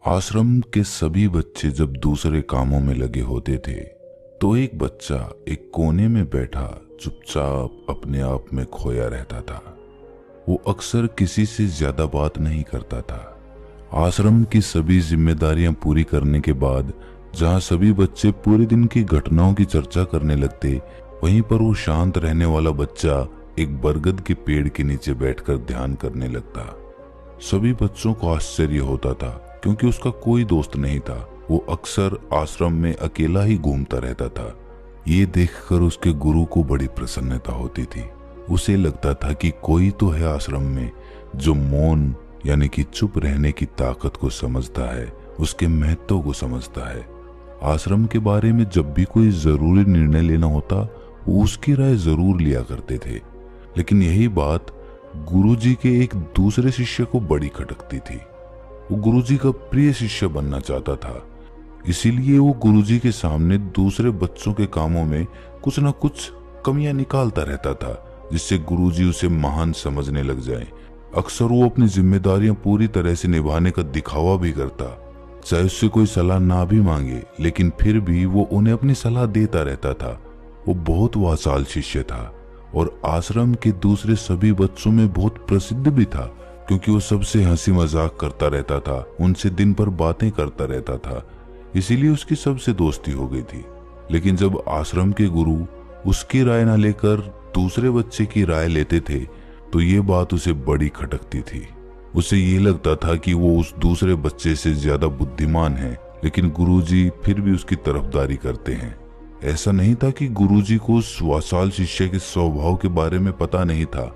आश्रम के सभी बच्चे जब दूसरे कामों में लगे होते थे तो एक बच्चा एक कोने में बैठा चुपचाप अपने आप में खोया रहता था। वो अक्सर किसी से ज्यादा बात नहीं करता था। आश्रम की सभी जिम्मेदारियां पूरी करने के बाद जहां सभी बच्चे पूरे दिन की घटनाओं की चर्चा करने लगते, वहीं पर वो शांत रहने वाला बच्चा एक बरगद के पेड़ के नीचे बैठकर ध्यान करने लगता। सभी बच्चों को आश्चर्य होता था क्योंकि उसका कोई दोस्त नहीं था। वो अक्सर आश्रम में अकेला ही घूमता रहता था। ये देखकर उसके गुरु को बड़ी प्रसन्नता होती थी। उसे लगता था कि कोई तो है आश्रम में जो मौन यानी कि चुप रहने की ताकत को समझता है, उसके महत्व को समझता है। आश्रम के बारे में जब भी कोई जरूरी निर्णय लेना होता, वो उसकी राय जरूर लिया करते थे। लेकिन यही बात गुरुजी के एक दूसरे शिष्य को बड़ी खटकती थी। वो गुरुजी का प्रिय शिष्य बनना चाहता था, इसीलिए वो गुरुजी के सामने दूसरे बच्चों के कामों में कुछ न कुछ कमियां निकालता रहता था, जिससे गुरुजी उसे महान समझने लग जाएं। अक्सर वो अपनी जिम्मेदारियां पूरी तरह से निभाने का दिखावा भी करता, चाहे उससे कोई सलाह ना भी मांगे, लेकिन फिर भी वो उन्हें अपनी सलाह देता रहता था। वो बहुत वाचाल शिष्य था और आश्रम के दूसरे सभी बच्चों में बहुत प्रसिद्ध भी था, क्योंकि वो सबसे हंसी मजाक करता रहता था, उनसे दिन भर बातें करता रहता था। इसीलिए उसकी सबसे दोस्ती हो गई थी। लेकिन जब आश्रम के गुरु उसकी राय ना लेकर दूसरे बच्चे की राय लेते थे तो ये बात उसे बड़ी खटकती थी। उसे ये लगता था कि वो उस दूसरे बच्चे से ज्यादा बुद्धिमान है, लेकिन गुरुजी फिर भी उसकी तरफदारी करते हैं। ऐसा नहीं था कि गुरुजी को उस वाचाल शिष्य के स्वभाव के बारे में पता नहीं था,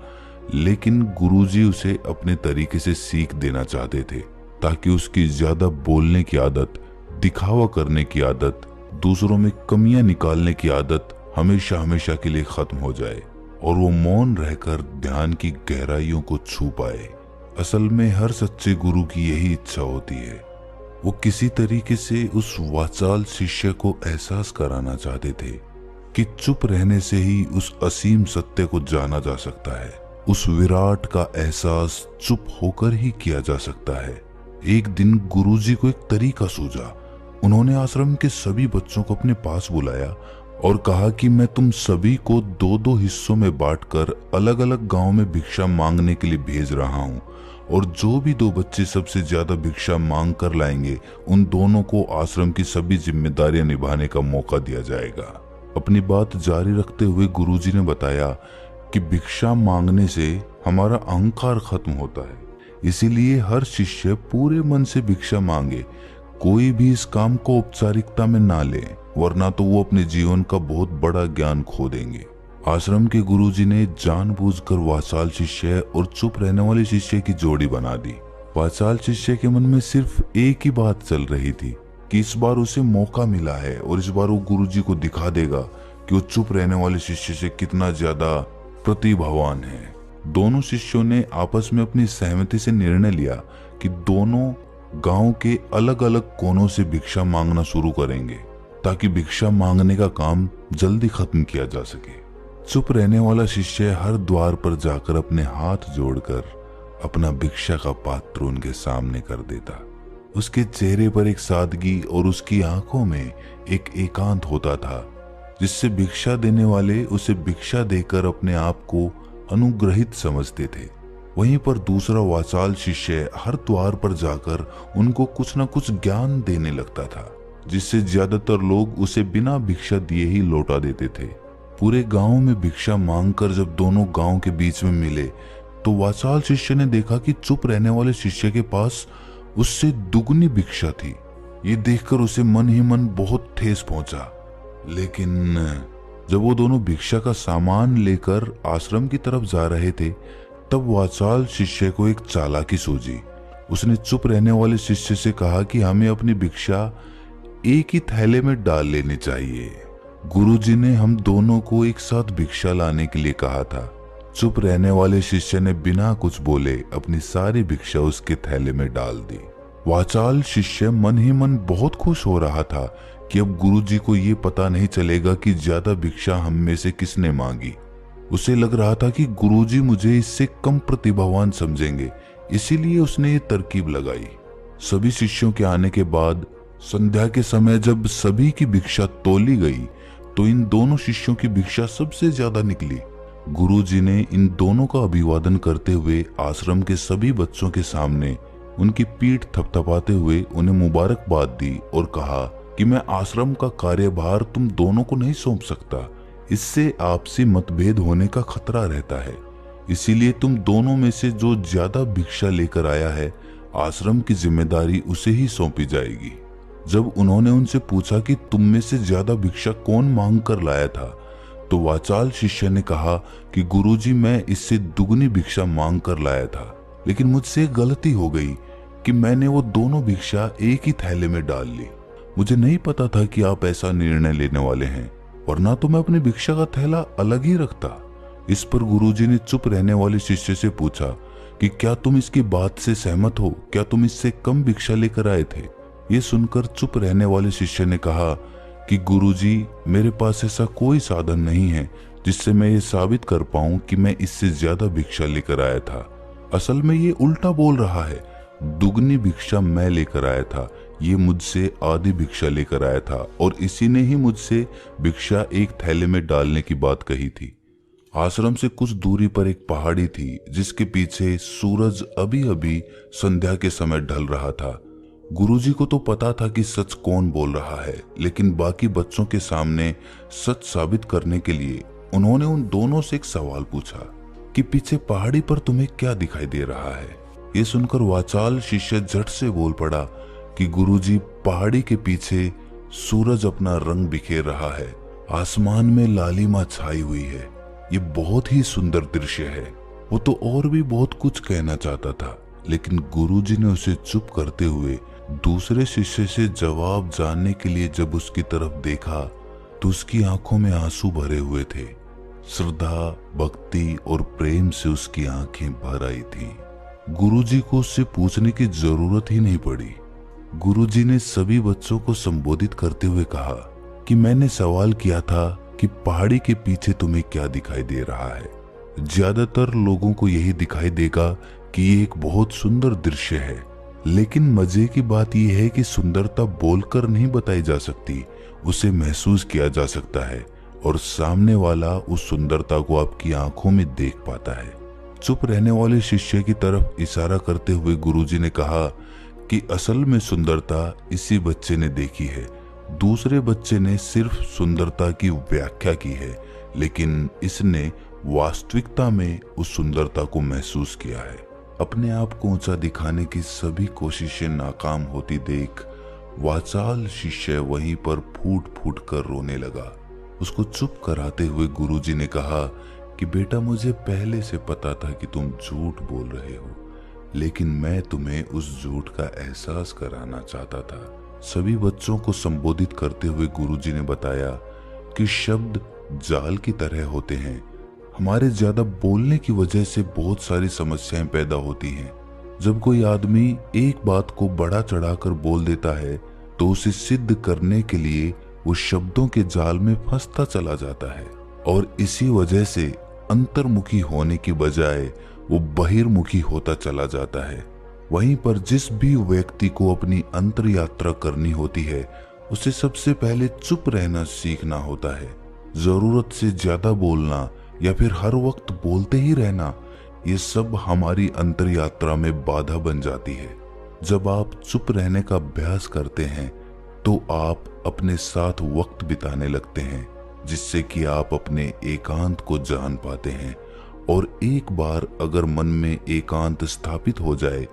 लेकिन गुरुजी उसे अपने तरीके से सीख देना चाहते थे, ताकि उसकी ज्यादा बोलने की आदत, दिखावा करने की आदत, दूसरों में कमियां निकालने की आदत हमेशा हमेशा के लिए खत्म हो जाए और वो मौन रहकर ध्यान की गहराइयों को छू पाए। असल में हर सच्चे गुरु की यही इच्छा होती है। वो किसी तरीके से उस वाचाल शिष्य को एहसास कराना चाहते थे कि चुप रहने से ही उस असीम सत्य को जाना जा सकता है। उस विराट का एहसास चुप होकर ही किया जा सकता है। एक दिन गुरुजी को एक तरीका सूझा। उन्होंने आश्रम के सभी बच्चों को अपने पास बुलाया और कहा कि मैं तुम सभी को दो दो हिस्सों में बांटकर अलग अलग गांव में भिक्षा मांगने के लिए भेज रहा हूं, और जो भी दो बच्चे सबसे ज्यादा भिक्षा मांग कर लाएंगे, उन दोनों को आश्रम की सभी जिम्मेदारियां निभाने का मौका दिया जाएगा। अपनी बात जारी रखते हुए गुरुजी ने बताया कि भिक्षा मांगने से हमारा अहंकार खत्म होता है, इसीलिए हर शिष्य पूरे मन से भिक्षा मांगे। कोई भी इस काम को औपचारिकता में ना ले, वरना तो वो अपने जीवन का बहुत बड़ा ज्ञान खो देंगे। आश्रम के गुरुजी ने जानबूझकर वाचाल शिष्य और चुप रहने वाले शिष्य की जोड़ी बना दी। वाचाल शिष्य के मन में सिर्फ एक ही बात चल रही थी कि इस बार उसे मौका मिला है और इस बार वो गुरुजी को दिखा देगा कि वो चुप रहने वाले शिष्य से कितना ज्यादा प्रतिभावान है। दोनों शिष्यों ने आपस में अपनी सहमति से निर्णय लिया कि दोनों गांव के अलग अलग कोनों से भिक्षा मांगना शुरू करेंगे, ताकि भिक्षा मांगने का काम जल्दी खत्म किया जा सके। चुप रहने वाला शिष्य हर द्वार पर जाकर अपने हाथ जोड़कर अपना भिक्षा का पात्र उनके सामने कर देता। उसके चेहरे पर एक सादगी और उसकी आंखों में एक एकांत होता था, जिससे भिक्षा देने वाले उसे भिक्षा देकर अपने आप को अनुग्रहित समझते थे। वहीं पर दूसरा वाचाल शिष्य हर द्वार पर जाकर उनको कुछ न कुछ ज्ञान देने लगता था, जिससे ज्यादातर लोग उसे बिना भिक्षा दिए ही लौटा देते थे। पूरे गांव में भिक्षा मांगकर जब दोनों गांव के बीच में मिले तो वाचाल शिष्य ने देखा कि चुप रहने वाले शिष्य के पास उससे दुगनी भिक्षा थी। ये देखकर उसे मन ही मन बहुत ठेस पहुंचा। लेकिन जब वो दोनों भिक्षा का सामान लेकर आश्रम की तरफ जा रहे थे, तब वाचाल शिष्य को एक चालाकी सूझी। उसने चुप रहने वाले शिष्य से कहा कि हमें अपनी भिक्षा एक ही थैले में डाल लेनी चाहिए। गुरुजी ने हम दोनों को एक साथ भिक्षा लाने के लिए कहा था। चुप रहने वाले शिष्य ने बिना कुछ बोले अपनी सारी भिक्षा उसके थैले में डाल दी। वाचाल शिष्य मन ही मन बहुत खुश हो रहा था कि अब गुरुजी को ये पता नहीं चलेगा कि ज्यादा भिक्षा हम में से किसने मांगी। उसे लग रहा था कि गुरुजी मुझे इससे कम प्रतिभावान समझेंगे, इसीलिए उसने ये तरकीब लगाई। सभी शिष्यों के आने के बाद संध्या के समय जब सभी की भिक्षा तोली गई तो इन दोनों शिष्यों की भिक्षा सबसे ज्यादा निकली। गुरुजी ने इन दोनों का अभिवादन करते हुए आश्रम के सभी बच्चों के सामने उनकी पीठ थपथपाते हुए उन्हें मुबारकबाद दी और कहा कि मैं आश्रम का कार्यभार तुम दोनों को नहीं सौंप सकता, इससे आपसी मतभेद होने का खतरा रहता है। इसीलिए तुम दोनों में से जो ज्यादा भिक्षा लेकर आया है, आश्रम की जिम्मेदारी उसे ही सौंपी जाएगी। जब उन्होंने उनसे पूछा कि तुम में से ज्यादा भिक्षा कौन मांग कर लाया था, तो वाचाल शिष्य ने कहा कि गुरुजी, मैं इससे दुगनी भिक्षा मांग कर लाया था, लेकिन मुझसे गलती हो गई कि मैंने वो दोनों भिक्षा एक ही थैले में डाल ली। मुझे नहीं पता था कि आप ऐसा निर्णय लेने वाले हैं, वरना तो मैं अपनी भिक्षा का थैला अलग ही रखता। इस पर गुरुजी ने चुप रहने वाले शिष्य से पूछा कि क्या तुम इसकी बात से सहमत हो? क्या तुम इससे कम भिक्षा लेकर आए थे? ये सुनकर चुप रहने वाले शिष्य ने कहा कि गुरुजी, मेरे पास ऐसा कोई साधन नहीं है जिससे मैं ये साबित कर पाऊं कि मैं इससे ज्यादा भिक्षा लेकर आया था। असल में ये उल्टा बोल रहा है। दुगनी भिक्षा मैं लेकर आया था, ये मुझसे आधी भिक्षा लेकर आया था और इसी ने ही मुझसे भिक्षा एक थैले में डालने की बात कही थी। आश्रम से कुछ दूरी पर एक पहाड़ी थी जिसके पीछे सूरज अभी अभी संध्या के समय ढल रहा था। गुरुजी को तो पता था कि सच कौन बोल रहा है, लेकिन बाकी बच्चों के सामने सच साबित करने के लिए उन्होंने उन दोनों से एक सवाल पूछा कि पीछे पहाड़ी पर तुम्हें क्या दिखाई दे रहा है। ये सुनकर वाचाल शिष्य झट से बोल पड़ा कि गुरुजी, पहाड़ी के पीछे सूरज अपना रंग बिखेर रहा है, आसमान में लालिमा छाई हुई है, ये बहुत ही सुंदर दृश्य है। वो तो और भी बहुत कुछ कहना चाहता था, लेकिन गुरुजी ने उसे चुप करते हुए दूसरे शिष्य से जवाब जानने के लिए जब उसकी तरफ देखा तो उसकी आंखों में आंसू भरे हुए थे। श्रद्धा, भक्ति और प्रेम से उसकी आंखें भर आई थीं। गुरुजी को उससे पूछने की जरूरत ही नहीं पड़ी। गुरुजी ने सभी बच्चों को संबोधित करते हुए कहा कि मैंने सवाल किया था कि पहाड़ी के पीछे तुम्हें क्या दिखाई दे रहा है। ज्यादातर लोगों को यही दिखाई देगा कि ये एक बहुत सुंदर दृश्य है, लेकिन मजे की बात यह है कि सुंदरता बोलकर नहीं बताई जा सकती, उसे महसूस किया जा सकता है और सामने वाला उस सुंदरता को आपकी आंखों में देख पाता है। चुप रहने वाले शिष्य की तरफ इशारा करते हुए गुरुजी ने कहा कि असल में सुंदरता इसी बच्चे ने देखी है, दूसरे बच्चे ने सिर्फ सुंदरता की व्याख्या की है, लेकिन इसने वास्तविकता में उस सुंदरता को महसूस किया है। अपने आप को ऊंचा दिखाने की सभी कोशिशें नाकाम होती देख वाचाल शिष्य वहीं पर फूट फूट कर रोने लगा। उसको चुप कराते हुए गुरुजी ने कहा कि बेटा, मुझे पहले से पता था कि तुम झूठ बोल रहे हो, लेकिन मैं तुम्हें उस झूठ का एहसास कराना चाहता था। सभी बच्चों को संबोधित करते हुए गुरुजी ने बताया कि शब्द जाल की तरह होते हैं। हमारे ज्यादा बोलने की वजह से बहुत सारी समस्याएं पैदा होती हैं। जब कोई आदमी एक बात को बढ़ा चढ़ाकर बोल देता है तो उसे सिद्ध करने के लिए वो शब्दों के जाल में फंसता चला जाता है और इसी वजह से अंतर्मुखी होने की बजाय वो बहिर्मुखी होता चला जाता है। वहीं पर जिस भी व्यक्ति को अपनी अंतर यात्रा करनी होती है, उसे सबसे पहले चुप रहना सीखना होता है। जरूरत से ज्यादा बोलना या फिर हर वक्त बोलते ही रहना, ये सब हमारी अंतर यात्रा में बाधा बन जाती है। जब आप चुप रहने का अभ्यास करते हैं तो आप अपने साथ वक्त बिताने लगते हैं, जिससे कि आप अपने एकांत को जान पाते हैं। और एक बार अगर मन में एकांत स्थापित हो जाए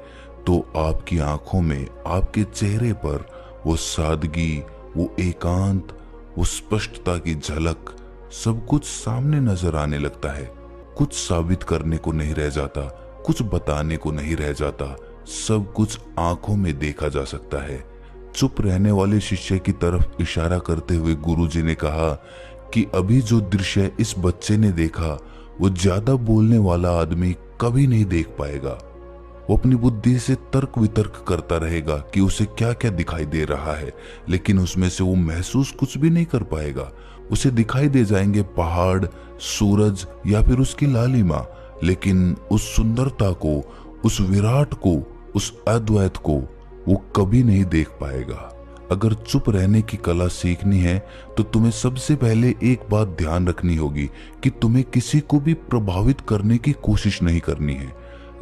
तो आपकी आंखों में, आपके चेहरे पर वो सादगी, वो एकांत, वो स्पष्टता की झलक, सब कुछ सामने नजर आने लगता है। कुछ साबित करने को नहीं रह जाता, कुछ बताने को नहीं रह जाता, सब कुछ आंखों में देखा जा सकता है। चुप रहने वाले शिष्य की तरफ इशारा करते हुए गुरुजी ने कहा कि अभी जो दृश्य इस बच्चे ने देखा वो ज्यादा बोलने वाला आदमी कभी नहीं देख पाएगा। वो अपनी बुद्धि से तर्क वितर्क करता रहेगा कि उसे क्या क्या दिखाई दे रहा है, लेकिन उसमें से वो महसूस कुछ भी नहीं कर पाएगा। उसे दिखाई दे जाएंगे पहाड़, सूरज या फिर उसकी लालिमा, लेकिन उस सुंदरता को, उस विराट को, उस अद्वैत को वो कभी नहीं देख पाएगा। अगर चुप रहने की कला सीखनी है तो तुम्हें सबसे पहले एक बात ध्यान रखनी होगी कि तुम्हें किसी को भी प्रभावित करने की कोशिश नहीं करनी है।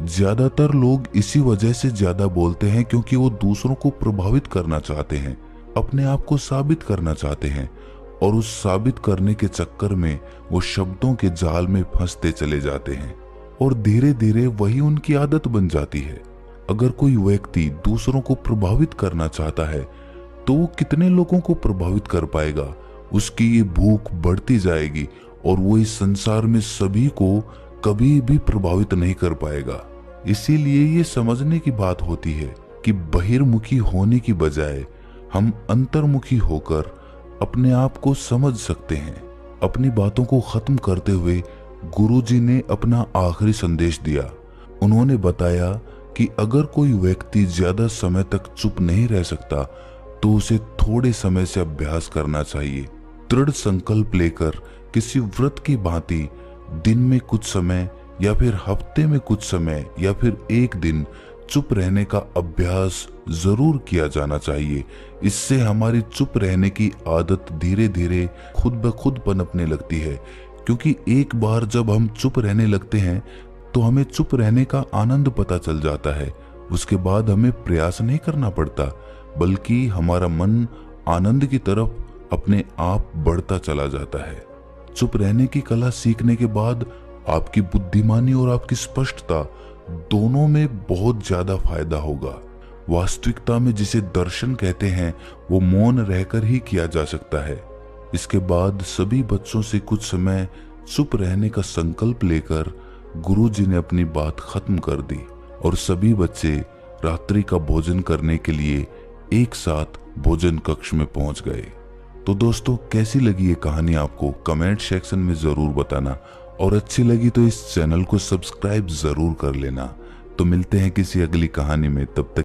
ज्यादातर लोग इसी वजह से ज्यादा बोलते हैं क्योंकि वो दूसरों को प्रभावित करना चाहते हैं, अपने आप को साबित करना चाहते हैं, और उस साबित करने के चक्कर में वो शब्दों के जाल में फंसते चले जाते हैं और धीरे धीरे वही उनकी आदत बन जाती है। अगर कोई व्यक्ति दूसरों को प्रभावित करना चाहता है तो वो कितने लोगों को प्रभावित कर पाएगा? उसकी ये भूख बढ़ती जाएगी और वो इस संसार में सभी को कभी भी प्रभावित नहीं कर पाएगा। इसीलिए ये समझने की बात होती है कि बहिर्मुखी होने की बजाय हम अंतर्मुखी होकर अपने आप को समझ सकते हैं। अपनी बातों को खत्म करते हुए गुरुजी ने अपना आखिरी संदेश दिया। उन्होंने बताया कि अगर कोई व्यक्ति ज्यादा समय तक चुप नहीं रह सकता तो उसे थोड़े समय से अभ्यास करना चाहिए। दृढ़ संकल्प लेकर किसी व्रत की भांति दिन में कुछ समय या फिर हफ्ते में कुछ समय या फिर एक दिन चुप रहने का अभ्यास जरूर किया जाना चाहिए। इससे हमारी चुप रहने की आदत धीरे धीरे खुद ब खुद पनपने लगती है, क्योंकि एक बार जब हम चुप रहने लगते हैं तो हमें चुप रहने का आनंद पता चल जाता है। उसके बाद हमें प्रयास नहीं करना पड़ता, बल्कि हमारा मन आनंद की तरफ अपने आप बढ़ता चला जाता है। चुप रहने की कला सीखने के बाद आपकी बुद्धिमानी और आपकी स्पष्टता दोनों में बहुत ज्यादा फायदा होगा। वास्तविकता में जिसे दर्शन कहते हैं वो मौन रहकर ही किया जा सकता है। इसके बाद सभी बच्चों से कुछ समय चुप रहने का संकल्प लेकर गुरुजी ने अपनी बात खत्म कर दी और सभी बच्चे रात्रि का भोजन करने के लिए एक साथ भोजन कक्ष में पहुंच गए। तो दोस्तों, कैसी लगी ये कहानी आपको कमेंट सेक्शन में जरूर बताना, और अच्छी लगी तो इस चैनल को सब्सक्राइब जरूर कर लेना। तो मिलते हैं किसी अगली कहानी में, तब तक